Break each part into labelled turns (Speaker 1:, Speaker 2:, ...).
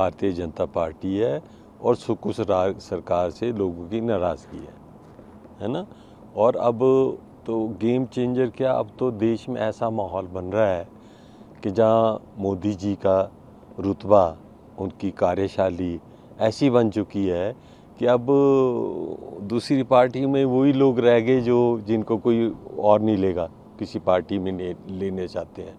Speaker 1: Bharatiya Janata party है और सुकुश सरकार से लोगों की नाराज़गी है ना। और अब तो गेम चेंजर क्या, अब तो देश में ऐसा माहौल बन रहा है कि जहाँ मोदी जी का रुतबा, उनकी कार्यशैली ऐसी बन चुकी है कि अब दूसरी पार्टी में वही लोग रह गए जो जिनको कोई और नहीं लेगा, किसी पार्टी में लेने चाहते हैं।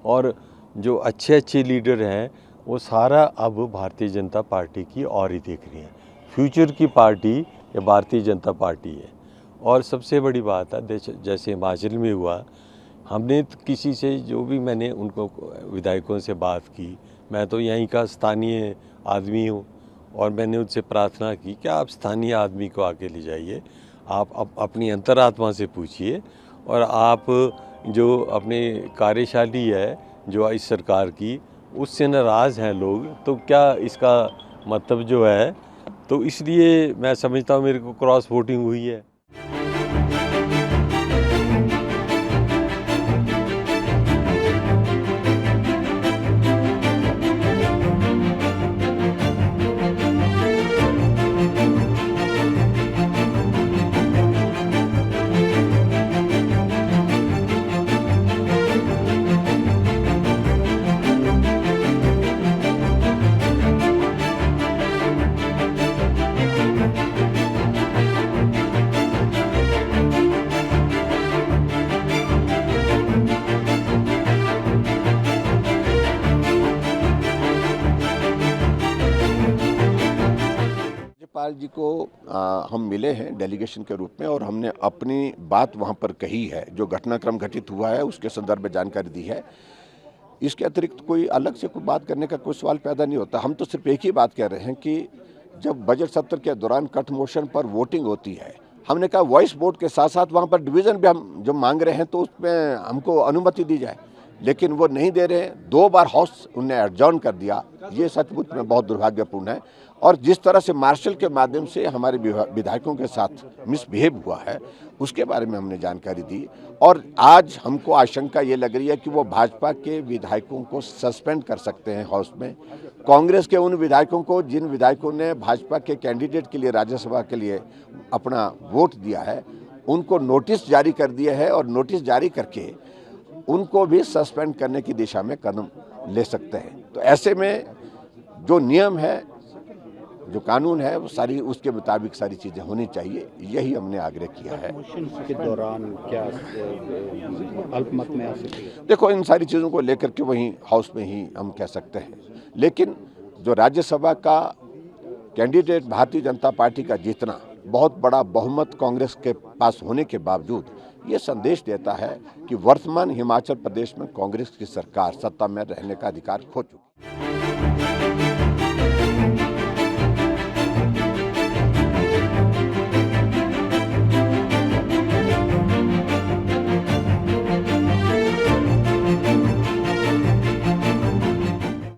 Speaker 1: और जो अच्छे अच्छे लीडर हैं वो सारा अब भारतीय जनता पार्टी की और ही देख रही हैं। फ्यूचर की पार्टी ये भारतीय जनता पार्टी है। और सबसे बड़ी बात है, जैसे हिमाचल में हुआ, हमने किसी से जो भी मैंने उनको विधायकों से बात की, मैं तो यहीं का स्थानीय आदमी हूँ और मैंने उनसे प्रार्थना की कि आप स्थानीय आदमी को आगे ले जाइए, आप अपनी अंतरात्मा से पूछिए और आप जो अपने कार्यशैली है जो इस सरकार की, उससे नाराज़ हैं लोग, तो क्या इसका मतलब जो है, तो इसलिए मैं समझता हूँ मेरे को क्रॉस वोटिंग हुई है।
Speaker 2: राज्यपाल जी को हम मिले हैं डेलीगेशन के रूप में और हमने अपनी बात वहां पर कही है। जो घटनाक्रम घटित हुआ है उसके संदर्भ में जानकारी दी है। इसके अतिरिक्त कोई अलग से कोई बात करने का कोई सवाल पैदा नहीं होता। हम तो सिर्फ एक ही बात कह रहे हैं कि जब बजट सत्र के दौरान कट मोशन पर वोटिंग होती है, हमने कहा वॉइस वोट के साथ साथ वहाँ पर डिवीज़न भी हम जो मांग रहे हैं तो उसमें हमको अनुमति दी जाए, लेकिन वो नहीं दे रहे हैं। 2 बार हाउस उन्हें एडजॉर्न कर दिया। ये सचमुच में बहुत दुर्भाग्यपूर्ण है। और जिस तरह से मार्शल के माध्यम से हमारे विधायकों के साथ मिसबिहेव हुआ है उसके बारे में हमने जानकारी दी। और आज हमको आशंका ये लग रही है कि वो भाजपा के विधायकों को सस्पेंड कर सकते हैं हाउस में। कांग्रेस के उन विधायकों को जिन विधायकों ने भाजपा के कैंडिडेट के लिए राज्यसभा के लिए अपना वोट दिया है, उनको नोटिस जारी कर दिया है और नोटिस जारी करके उनको भी सस्पेंड करने की दिशा में कदम ले सकते हैं। तो ऐसे में जो नियम है, जो कानून है, वो सारी उसके मुताबिक सारी चीज़ें होनी चाहिए, यही हमने आग्रह किया है।
Speaker 3: के दौरान क्या अल्पमत में आ सकती है?
Speaker 2: देखो, इन सारी चीज़ों को लेकर के वहीं हाउस में ही हम कह सकते हैं, लेकिन जो राज्यसभा का कैंडिडेट भारतीय जनता पार्टी का जीतना बहुत बड़ा बहुमत कांग्रेस के पास होने के बावजूद ये संदेश देता है कि वर्तमान हिमाचल प्रदेश में कांग्रेस की सरकार सत्ता में रहने का अधिकार खो चुकी है।